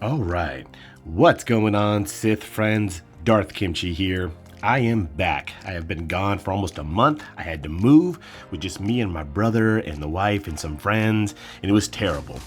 All right, what's going on, Sith friends? Darth Kimchi here. I am back. I have been gone for almost a month. I had to move with just me and my brother and the wife and some friends, and it was terrible.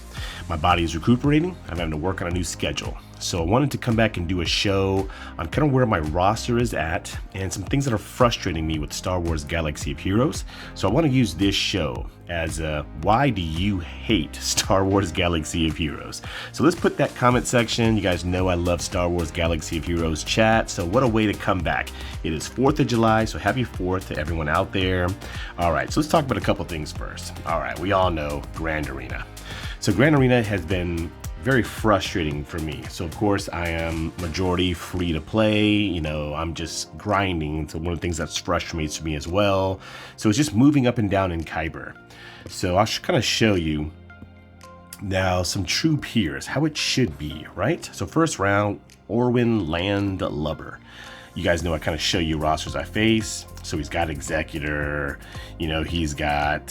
My body is recuperating. I'm having to work on a new schedule. So I wanted to come back and do a show on kind of where my roster is at and some things that are frustrating me with Star Wars Galaxy of Heroes. So I want to use this show as a why do you hate Star Wars Galaxy of Heroes? So let's put that comment section. You guys know I love Star Wars Galaxy of Heroes chat. So what a way to come back. It is 4th of July, so happy 4th to everyone out there. All right, so let's talk about a couple things first. All right, we all know Grand Arena. So Grand Arena has been very frustrating for me. So of course I am majority free to play, I'm just grinding. So one of the things that frustrates me as well. So it's just moving up and down in Kyber. So I'll kind of show you now some true peers, how it should be, right? So first round, Orwin Land Lubber. You guys know I kind of show you rosters I face. So he's got Executor, he's got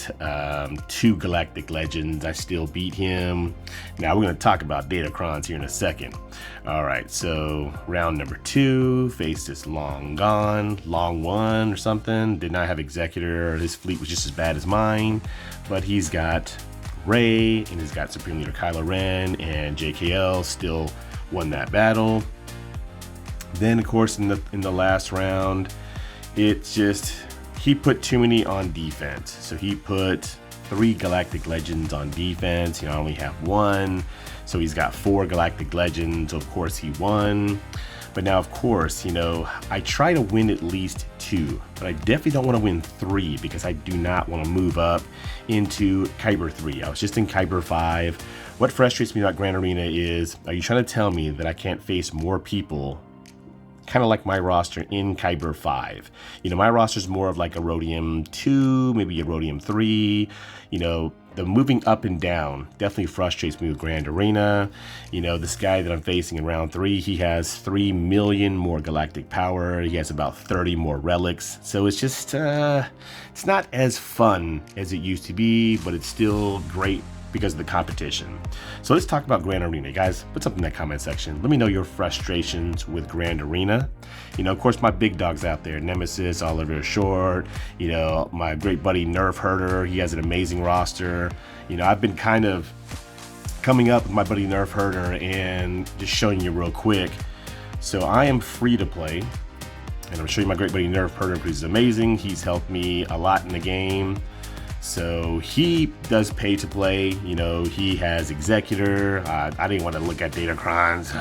2 Galactic Legends. I still beat him. Now we're going to talk about Datacrons here in a second. All right, so round number 2, faced this Long One or something. Did not have Executor. His fleet was just as bad as mine, but he's got Rey and he's got Supreme Leader Kylo Ren, and JKL still won that battle. Then of course in the last round, it's just he put too many on defense. So he put 3 Galactic Legends on defense. I only have 1, so he's got 4 Galactic Legends. So of course he won. But now of course, I try to win at least 2, but I definitely don't want to win 3 because I do not want to move up into Kyber 3. I was just in Kyber 5. What frustrates me about Grand Arena is, are you trying to tell me that I can't face more people kind of like my roster in Kyber 5? My roster is more of like a Rhodium 2, maybe a Rhodium 3. The moving up and down definitely frustrates me with Grand Arena. This guy that I'm facing in round 3, he has 3 million more galactic power. He has about 30 more relics. So it's just, it's not as fun as it used to be, but it's still great because of the competition. So let's talk about Grand Arena. Guys, put something in that comment section. Let me know your frustrations with Grand Arena. Of course, my big dogs out there, Nemesis, Oliver Short, my great buddy Nerf Herder, he has an amazing roster. I've been kind of coming up with my buddy Nerf Herder and just showing you real quick. So I am free to play, and I'm showing you my great buddy Nerf Herder because he's amazing. He's helped me a lot in the game. So he does pay to play, he has Executor. I didn't want to look at Datacrons.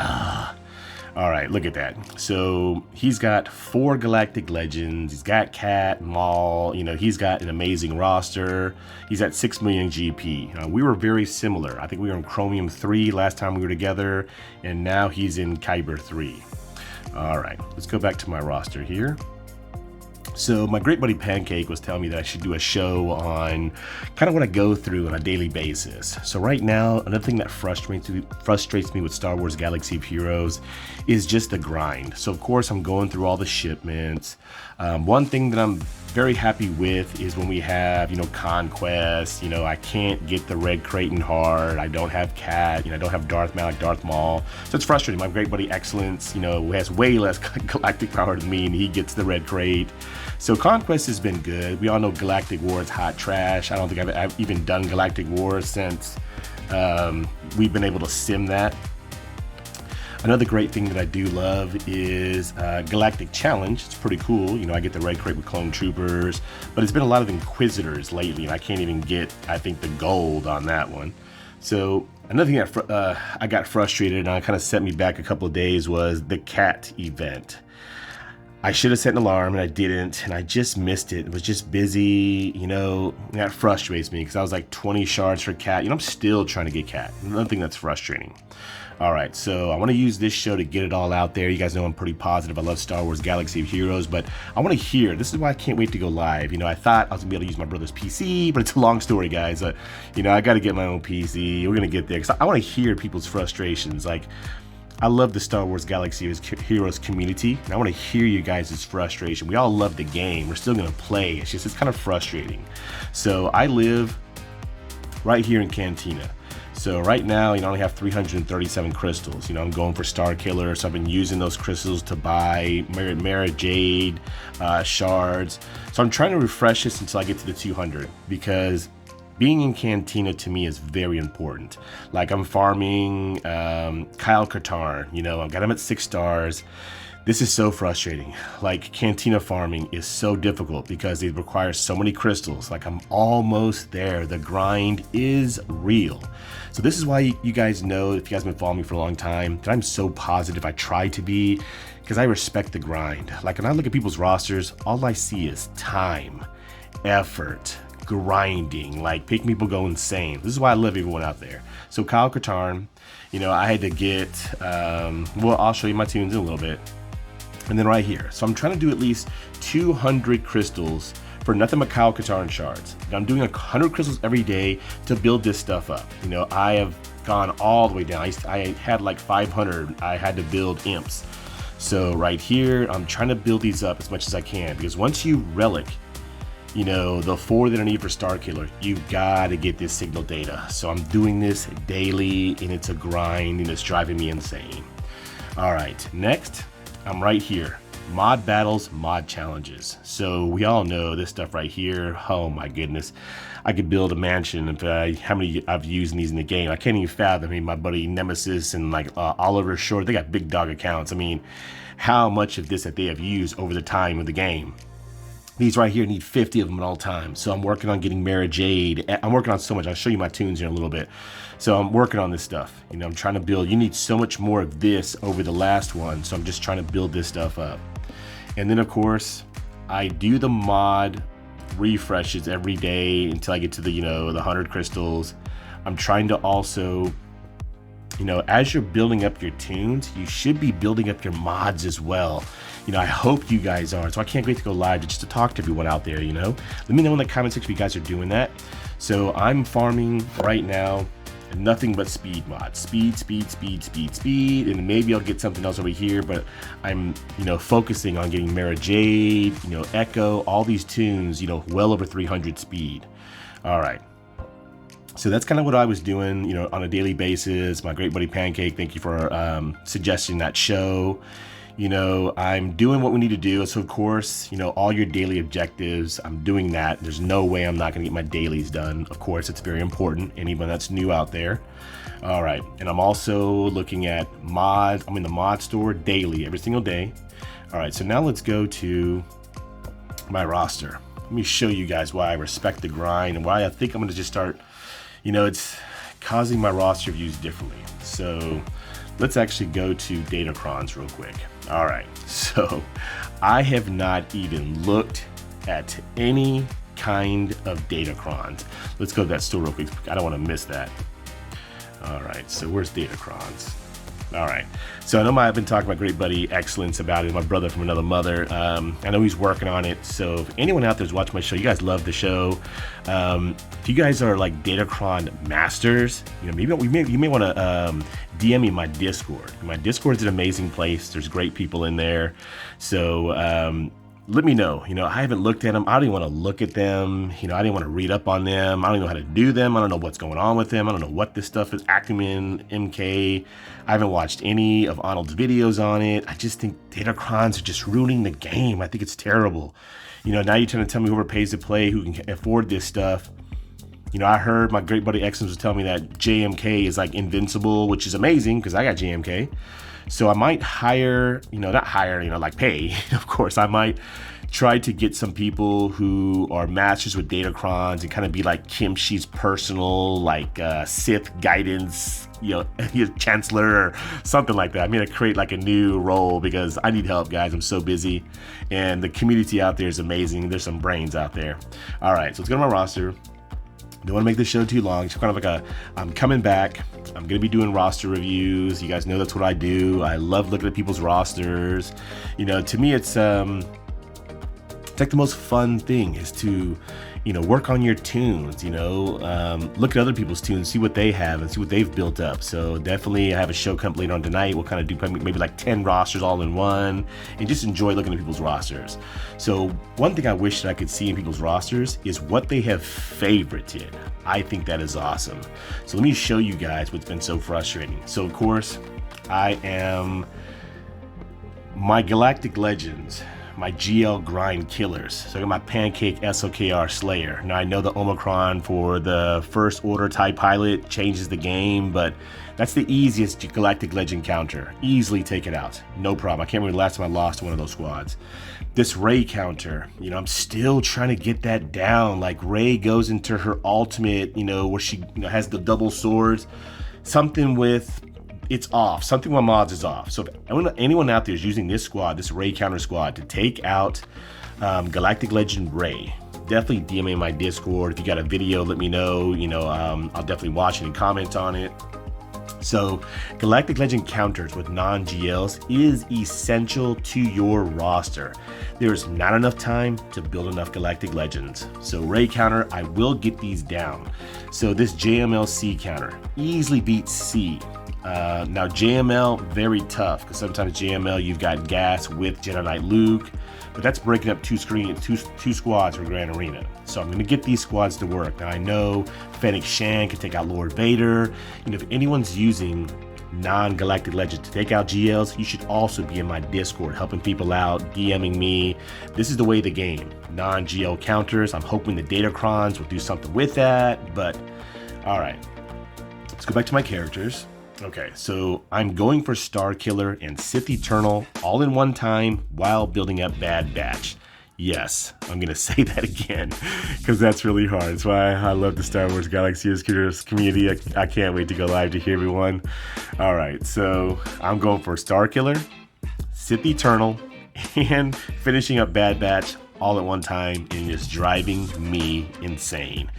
All right, look at that. So he's got 4 Galactic Legends. He's got Cat, Maul, he's got an amazing roster. He's at 6 million GP. We were very similar. I think we were in Chromium 3 last time we were together, and now he's in Kyber 3. All right, let's go back to my roster here. So my great buddy Pancake was telling me that I should do a show on kind of what I go through on a daily basis. So right now, another thing that frustrates me with Star Wars Galaxy of Heroes is just the grind. So of course I'm going through all the shipments. One thing that I'm very happy with is when we have, Conquest, I can't get the Red Creighton hard. I don't have Cat, I don't have Darth Malak, Darth Maul. So it's frustrating. My great buddy Excellence, who has way less galactic power than me, and he gets the Red Crate. So Conquest has been good. We all know Galactic War is hot trash. I don't think I've even done Galactic War since we've been able to sim that. Another great thing that I do love is Galactic Challenge. It's pretty cool. I get the Red Crate with Clone Troopers, but it's been a lot of Inquisitors lately, and I can't even get, I think, the gold on that one. So another thing that I got frustrated and kind of set me back a couple of days was the Cat event. I should have set an alarm and I didn't, and I just missed it. It was just busy, that frustrates me because I was like 20 shards for Cat. I'm still trying to get Cat. Another thing that's frustrating. All right, so I want to use this show to get it all out there. You guys know I'm pretty positive. I love Star Wars Galaxy of Heroes, but I want to hear, this is why I can't wait to go live. I thought I was gonna be able to use my brother's PC, but it's a long story, guys. I got to get my own PC. We're gonna get there because I want to hear people's frustrations. Like, I love the Star Wars Galaxy of Heroes community, and I want to hear you guys' frustration. We all love the game. We're still gonna play. It's kind of frustrating. So I live right here in Cantina. So right now, I only have 337 crystals. I'm going for Star Killer, so I've been using those crystals to buy Mara Jade shards. So I'm trying to refresh this until I get to the 200, because being in Cantina to me is very important. Like, I'm farming Kyle Katarn, I got him at 6 stars. This is so frustrating. Like, Cantina farming is so difficult because it requires so many crystals. Like, I'm almost there. The grind is real. So this is why you guys know, if you guys have been following me for a long time, that I'm so positive. I try to be, because I respect the grind. Like, when I look at people's rosters, all I see is time, effort, grinding, like making people go insane. This is why I love everyone out there. So Kyle Katarn, I had to get, well, I'll show you my tunes in a little bit. And then right here. So I'm trying to do at least 200 crystals for nothing but Kyle Katarn shards. I'm doing 100 crystals every day to build this stuff up. I have gone all the way down. I had like 500. I had to build imps. So right here, I'm trying to build these up as much as I can, because once you relic, the 4 that I need for Star Killer, you gotta get this signal data. So I'm doing this daily, and it's a grind, and it's driving me insane. All right, next, I'm right here. Mod battles, mod challenges. So we all know this stuff right here. Oh my goodness. I could build a mansion. How many I've used these in the game, I can't even fathom. My buddy Nemesis and like Oliver Short, they got big dog accounts. How much of this that they have used over the time of the game. These right here need 50 of them at all times. So I'm working on getting Mara Jade. I'm working on so much. I'll show you my tunes here in a little bit. So I'm working on this stuff. I'm trying to build. You need so much more of this over the last one. So I'm just trying to build this stuff up. And then, of course, I do the mod refreshes every day until I get to the, the 100 crystals. I'm trying to also, as you're building up your tunes, you should be building up your mods as well. I hope you guys are. So I can't wait to go live just to talk to everyone out there, Let me know in the comment section if you guys are doing that. So I'm farming right now, nothing but speed mods. Speed. And maybe I'll get something else over here, but I'm, focusing on getting Mara Jade, Echo, all these tunes, well over 300 speed. All right. So that's kind of what I was doing, on a daily basis. My great buddy Pancake, thank you for suggesting that show. I'm doing what we need to do. So of course, all your daily objectives, I'm doing that. There's no way I'm not gonna get my dailies done. Of course, it's very important. Anyone that's new out there. All right, and I'm also looking at mods. I'm in the mod store daily, every single day. All right, so now let's go to my roster. Let me show you guys why I respect the grind and why I think I'm gonna just start, it's causing my roster views differently. So let's actually go to Datacrons real quick. All right, so I have not even looked at any kind of Datacrons. Let's go to that store real quick. I don't want to miss that. All right, so where's Datacrons? All right, so I know I've been talking to my great buddy Excellence about it, my brother from another mother. I know he's working on it. So if anyone out there is watching my show, you guys love the show. If you guys are like Datacron masters, maybe you may want to DM me my Discord. My Discord is an amazing place. There's great people in there. So let me know. I haven't looked at them. I don't even want to look at them. I didn't want to read up on them. I don't even know how to do them. I don't know what's going on with them. I don't know what this stuff is. Acumen, MK. I haven't watched any of Arnold's videos on it. I just think Datacrons are just ruining the game. I think it's terrible. Now you're trying to tell me whoever pays to play, who can afford this stuff. I heard my great buddy Excellence was telling me that JMK is like invincible, which is amazing because I got JMK. So I might hire, not hire, like pay, of course. I might try to get some people who are masters with Datacrons and kind of be like Kimchi's personal, like Sith guidance, chancellor or something like that. I'm going to create like a new role because I need help, guys. I'm so busy. And the community out there is amazing. There's some brains out there. All right, so let's go to my roster. Don't want to make this show too long. It's kind of like I'm coming back. I'm going to be doing roster reviews. You guys know that's what I do. I love looking at people's rosters. To me, it's like the most fun thing is to, You know, work on your tunes, you know, look at other people's tunes, see what they have and see what they've built up. So definitely I have a show coming later on tonight. We'll kind of do maybe like 10 rosters all in one and just enjoy looking at people's rosters. So one thing I wish that I could see in people's rosters is what they have favorited. I think that is awesome. So let me show you guys what's been so frustrating. So of course, I am my Galactic Legends, my GL grind killers. So I got my Pancake SOKR Slayer. Now I know the Omicron for the first order TIE pilot changes the game, but that's the easiest Galactic Legend counter. Easily take it out, no problem. I can't remember the last time I lost one of those squads. This Rey counter, you know, I'm still trying to get that down. Like Rey goes into her ultimate, you know, where she has the double swords. Something with it's off. Something with mods is off. So if anyone out there is using this squad, this Rey counter squad, to take out Galactic Legend Rey, definitely DM me in my Discord. If you got a video, let me know. You know, I'll definitely watch it and comment on it. So Galactic Legend counters with non-GLs is essential to your roster. There's not enough time to build enough Galactic Legends. So Rey counter, I will get these down. So this JML C counter easily beats C. Now JML, very tough, because sometimes JML you've got gas with Jedi Knight Luke, but that's breaking up two squads for Grand Arena. So I'm gonna get these squads to work. Now I know Fennec Shan can take out Lord Vader. You know, if anyone's using non-Galactic Legends to take out GLs, you should also be in my Discord helping people out, DMing me. This is the way of the game. Non-GL counters. I'm hoping the Datacrons will do something with that, but all right. Let's go back to my characters. Okay, so I'm going for Star Killer and Sith Eternal all in one time while building up Bad Batch. Yes, I'm gonna say that again because that's really hard. That's why I love the Star Wars Galaxy community. I can't wait to go live to hear everyone. All right, so I'm going for Star Killer, Sith Eternal, and finishing up Bad Batch all at one time, and it's driving me insane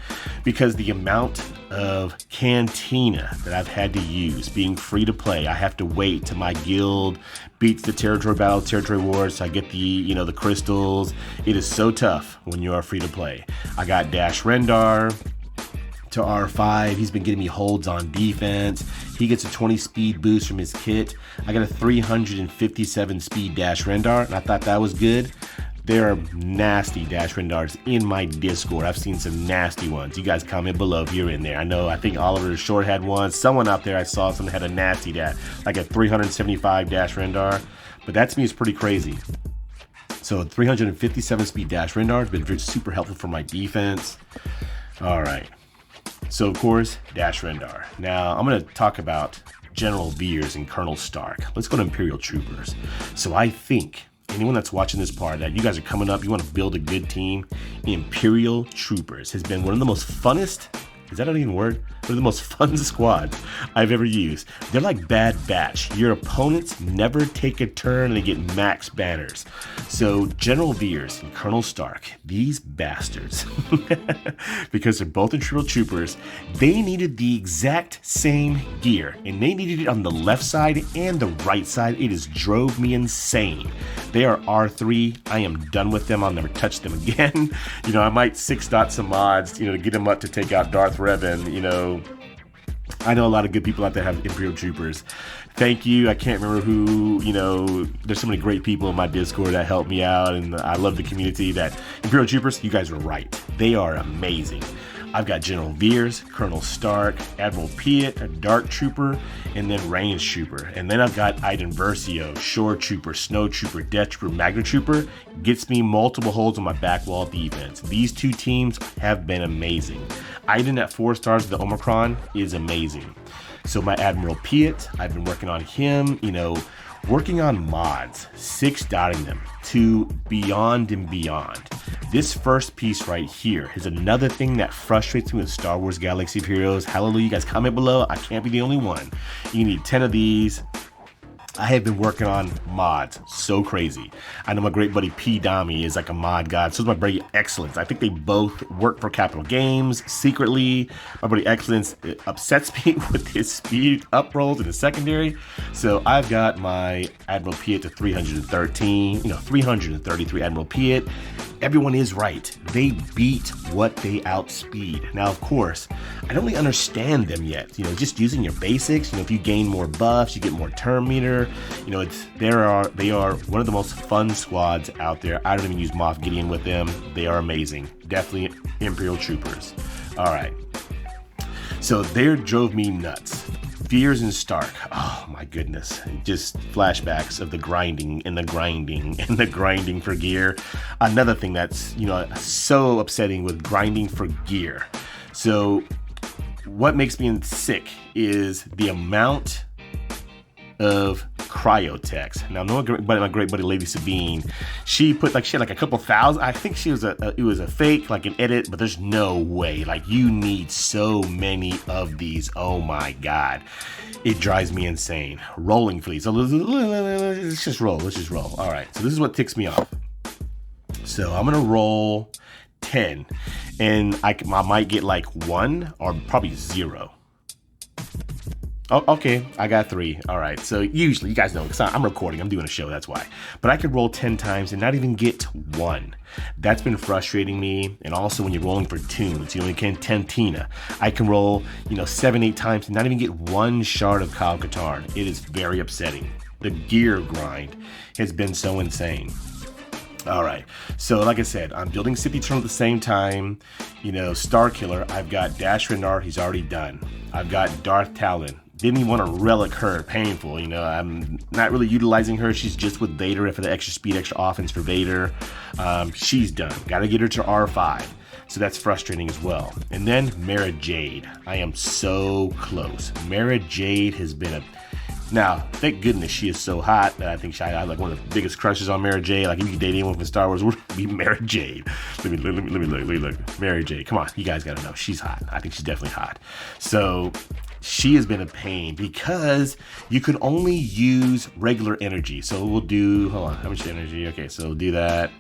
because the amount of Cantina that I've had to use being free to play, I have to wait till my guild beats the territory battle, territory wars, so I get the, you know, the crystals. It is so tough when you are free to play. I got Dash Rendar to R5. He's been getting me holds on defense. He gets a 20 speed boost from his kit. I got a 357 speed Dash Rendar, and I thought that was good. There are nasty Dash Rendars in my Discord. I've seen some nasty ones. You guys comment below if you're in there. I think Oliver Short had one. Someone out there I saw someone had a nasty Dash, like a 375 Dash Rendar. But that to me is pretty crazy. So 357 speed Dash Rendar has been super helpful for my defense. All right. So of course, Dash Rendar. Now I'm going to talk about General Veers and Colonel Stark. Let's go to Imperial Troopers. So I think anyone that's watching this part, that you guys are coming up, you want to build a good team, Imperial Troopers has been one of the most funnest, is that even a word? One of the most fun squads I've ever used. They're like Bad Batch. Your opponents never take a turn and they get max banners. So General Veers and Colonel Stark, these bastards, because they're both Imperial Troopers, they needed the exact same gear, and they needed it on the left side and the right side. It just drove me insane. They are R3. I am done with them. I'll never touch them again. You know, I might 6-dot some mods, you know, to get them up to take out Darth Revan. You know, I know a lot of good people out there have Imperial Troopers. Thank you. I can't remember who, you know, there's so many great people in my Discord that help me out, and I love the community. That Imperial Troopers, you guys are right. They are amazing. I've got General Veers, Colonel Stark, Admiral Piet, a Dark Trooper, and then Range Trooper. And then I've got Iden Versio, Shore Trooper, Snow Trooper, Death Trooper, Magna Trooper. Gets me multiple holds on my back wall defense. These two teams have been amazing. Iden at 4 stars with the Omicron is amazing. So my Admiral Piet, I've been working on him, you know, working on mods, 6-dotting them to beyond and beyond. This first piece right here is another thing that frustrates me with Star Wars Galaxy of Heroes. Hallelujah, you guys comment below. I can't be the only one. You need 10 of these. I have been working on mods. So crazy. I know my great buddy P. Dami is like a mod god. So is my buddy Excellence. I think they both work for Capital Games secretly. My buddy Excellence upsets me with his speed up rolls in the secondary. So I've got my Admiral Piet to 313, 333 Admiral Piet. Everyone is right. They beat what they outspeed. Now, of course, I don't really understand them yet. Just using your basics. If you gain more buffs, you get more turn meter. They are one of the most fun squads out there. I don't even use Moff Gideon with them. They are amazing. Definitely Imperial Troopers. All right. So they drove me nuts. Fears and Stark. Oh my goodness. Just flashbacks of the grinding and the grinding and the grinding for gear. Another thing that's, so upsetting with grinding for gear. So what makes me sick is the amount of cryotechs. Now, my great buddy Lady Sabine, she had like a couple thousand. I think it was a fake, like an edit, but there's no way. Like, you need so many of these. Oh my God. It drives me insane. Rolling for these. So let's just roll. All right. So this is what ticks me off. So I'm going to roll 10 and I might get like 1 or probably 0. Oh, okay, I got 3. All right, so usually, you guys know, because I'm recording, I'm doing a show, that's why. But I could roll 10 times and not even get 1. That's been frustrating me. And also when you're rolling for tunes, you can Cantina. I can roll, 7, 8 times and not even get 1 shard of Kyle Katarn. It is very upsetting. The gear grind has been so insane. All right, so like I said, I'm building Sith Eternal at the same time. Star Killer, I've got Dash Rendar, he's already done. I've got Darth Talon. Didn't even want to relic her, painful. I'm not really utilizing her. She's just with Vader for the extra speed, extra offense for Vader. She's done. Got to get her to R5. So that's frustrating as well. And then Mara Jade. I am so close. Mara Jade has been Now, thank goodness she is so hot that I think I have like one of the biggest crushes on Mara Jade. Like, if you could date anyone from Star Wars, it would be Mara Jade. Let me look. Mara Jade, come on, you guys gotta know, she's hot. I think she's definitely hot. So she has been a pain because you can only use regular energy. So we'll do, hold on, how much energy? Okay, so we'll do that.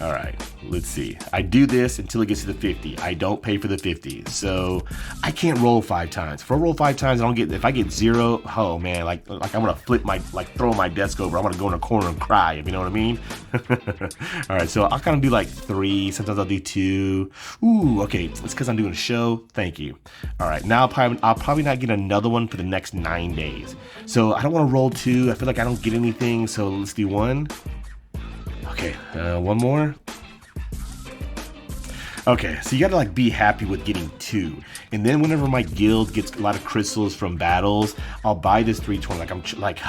All right, let's see. I do this until it gets to the 50. I don't pay for the 50. So I can't roll 5 times. If I roll 5 times, if I get 0, oh man, like I'm gonna throw my desk over. I'm gonna go in a corner and cry, if you know what I mean. All right, so I'll kind of do like 3. Sometimes I'll do 2. Ooh, okay, it's because I'm doing a show. Thank you. All right, now I'll probably not get another one for the next 9 days. So I don't want to roll 2. I feel like I don't get anything. So let's do 1. Okay, 1 more. Okay, so you gotta like be happy with getting 2, and then whenever my guild gets a lot of crystals from battles, I'll buy this 320.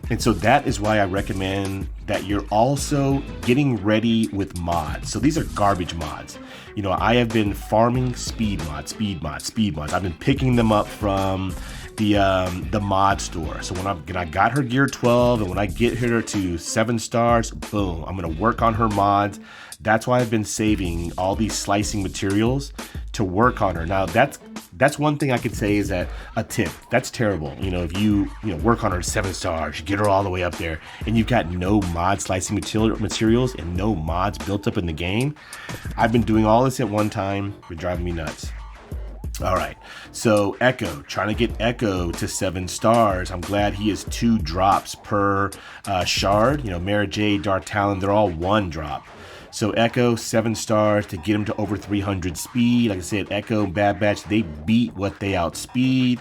And so that is why I recommend that you're also getting ready with mods. So these are garbage mods. I have been farming speed mods. I've been picking them up from the mod store. So when I got her gear 12 and when I get her to 7 stars, boom, I'm gonna work on her mods. That's why I've been saving all these slicing materials to work on her. Now that's one thing I could say is that a tip. That's terrible. If you work on her 7 stars, you get her all the way up there, and you've got no mod slicing materials and no mods built up in the game. I've been doing all this at one time. It's driving me nuts. All right, so Echo, trying to get Echo to 7 stars. I'm glad he is 2 drops per shard. Mara Jade, Darth Talon, they're all 1 drop. So Echo, 7 stars to get him to over 300 speed. Like I said, Echo, Bad Batch, they beat what they outspeed.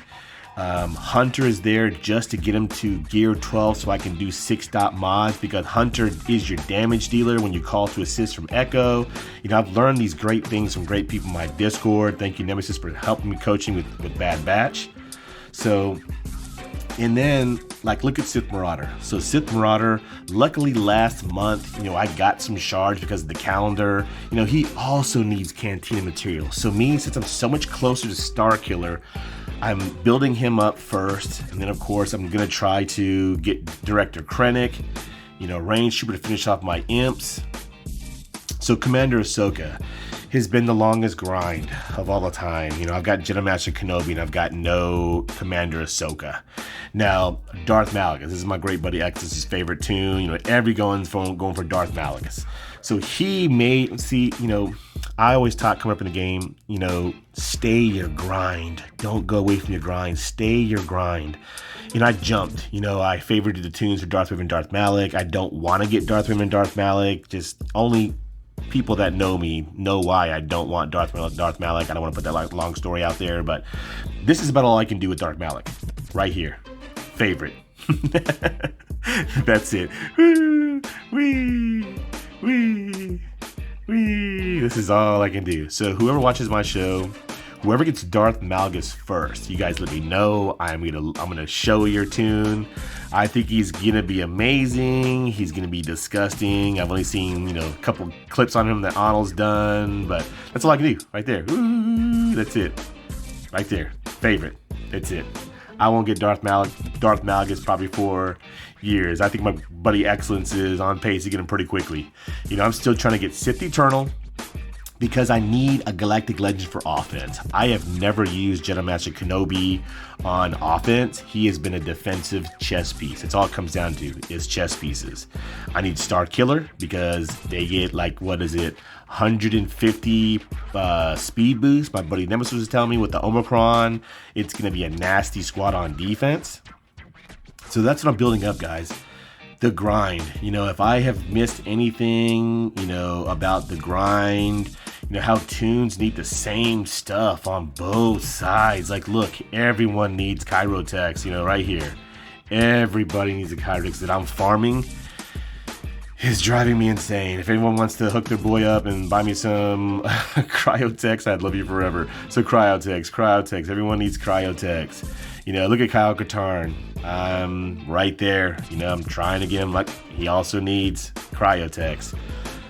Hunter is there just to get him to gear 12 so I can do 6-stop mods, because Hunter is your damage dealer when you call to assist from Echo. I've learned these great things from great people in my Discord. Thank you, Nemesis, for helping me coaching with Bad Batch. So, and then look at Sith Marauder. So Sith Marauder, luckily last month, I got some shards because of the calendar. He also needs Cantina material. So since I'm so much closer to Star Killer, I'm building him up first, and then of course I'm gonna try to get Director Krennic, Range Trooper to finish off my imps. So Commander Ahsoka, has been the longest grind of all the time. You know, I've got Jedi Master Kenobi and I've got no Commander Ahsoka. Now, Darth Malgus, this is my great buddy X's favorite tune. You know, every going for Darth Malgus. So he made, see, you know, I always talk coming up in the game, you know, stay your grind. Don't go away from your grind. Stay your grind. You know, I jumped. You know, I favorited the tunes for Darth Vader and Darth Malak. I don't want to get Darth Vader and Darth Malak. Just only people that know me know why I don't want Darth Malak. I don't want to put that long story out there, but this is about all I can do with Darth Malak. Right here. Favorite. That's it. Wee. This is all I can do. So whoever watches my show, whoever gets Darth Malgus first, you guys let me know. I'm gonna show your tune. I think he's gonna be amazing. He's gonna be disgusting. I've only seen, you know, a couple clips on him that Arnold's done, but that's all I can do right there. Ooh, that's it. Right there. Favorite. That's it. I won't get Darth Malgus probably for years. I think my buddy Excellence is on pace to get him pretty quickly. You know, I'm still trying to get Sith Eternal because I need a Galactic Legends for offense. I have never used Jedi Master Kenobi on offense. He has been a defensive chess piece. That's all it comes down to, is chess pieces. I need Star Killer because they get like, what is it, 150 speed boost. My buddy Nemesis was telling me with the Omicron, it's gonna be a nasty squad on defense. So that's what I'm building up, guys. The grind. You know, if I have missed anything, you know, about the grind, you know, how tunes need the same stuff on both sides. Like, look, everyone needs Chirotex, you know, right here. Everybody needs a Chirotex that I'm farming. Is driving me insane. If anyone wants to hook their boy up and buy me some Cryotex, I'd love you forever. So Cryotex. Everyone needs Cryotex. You know, look at Kyle Katarn. I'm right there. You know, I'm trying to get him. Like, he also needs Cryotex.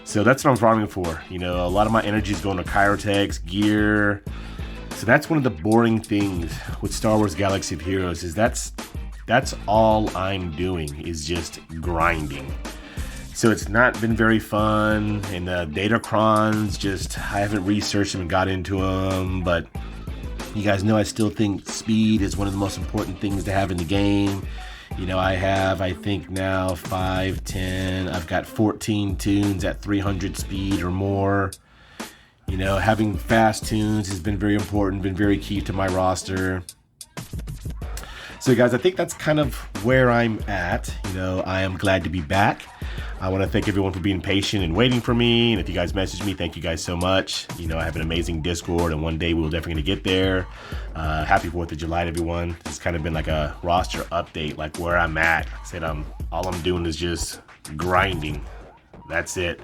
So that's what I'm farming for. You know, a lot of my energy is going to Cryotex, gear. So that's one of the boring things with Star Wars Galaxy of Heroes is that's all I'm doing is just grinding. So it's not been very fun, and the Datacrons, just, I haven't researched them and got into them, but you guys know I still think speed is one of the most important things to have in the game. You know, I have, I think now 5, 10, I've got 14 tunes at 300 speed or more. You know, having fast tunes has been very important, been very key to my roster. So guys, I think that's kind of where I'm at. You know, I am glad to be back. I want to thank everyone for being patient and waiting for me. And if you guys message me, thank you guys so much. You know, I have an amazing Discord, and one day we'll definitely get there. Happy 4th of July to everyone. It's kind of been like a roster update, like where I'm at. I said all I'm doing is just grinding. That's it.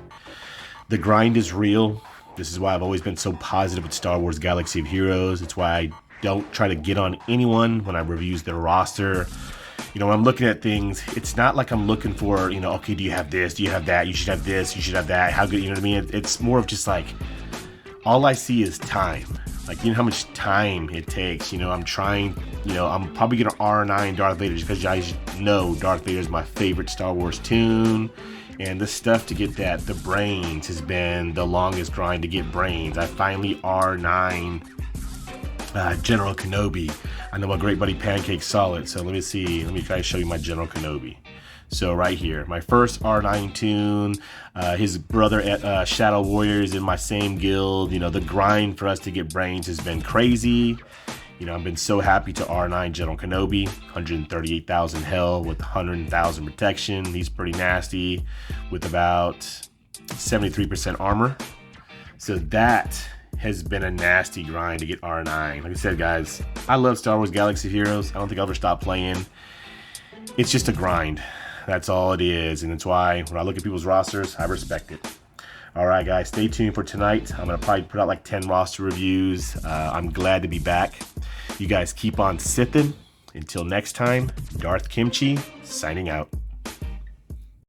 The grind is real. This is why I've always been so positive with Star Wars Galaxy of Heroes. It's why I don't try to get on anyone when I reviews their roster. You know, when I'm looking at things, it's not like I'm looking for, you know, okay, do you have this? Do you have that? You should have this. You should have that. How good, you know what I mean? It's more of just like, all I see is time. Like, you know how much time it takes. You know, I'm trying, you know, I'm probably going to R9 Darth Vader just because you guys know Darth Vader is my favorite Star Wars tune. And the stuff to get that, the brains, has been the longest grind to get brains. I finally R9 General Kenobi. I know my great buddy Pancake saw it, so let me see. Let me try to show you my General Kenobi. So right here, my first R9 tune. His brother at Shadow Warriors in my same guild. You know, the grind for us to get brains has been crazy. You know, I've been so happy to R9 General Kenobi. 138,000 hell with 100,000 protection. He's pretty nasty with about 73% armor. So that has been a nasty grind to get R9. Like I said, guys, I love Star Wars Galaxy of Heroes. I don't think I'll ever stop playing. It's just a grind. That's all it is. And that's why when I look at people's rosters, I respect it. All right, guys, stay tuned for tonight. I'm going to probably put out like 10 roster reviews. I'm glad to be back. You guys keep on sithing. Until next time, Darth Kimchi signing out.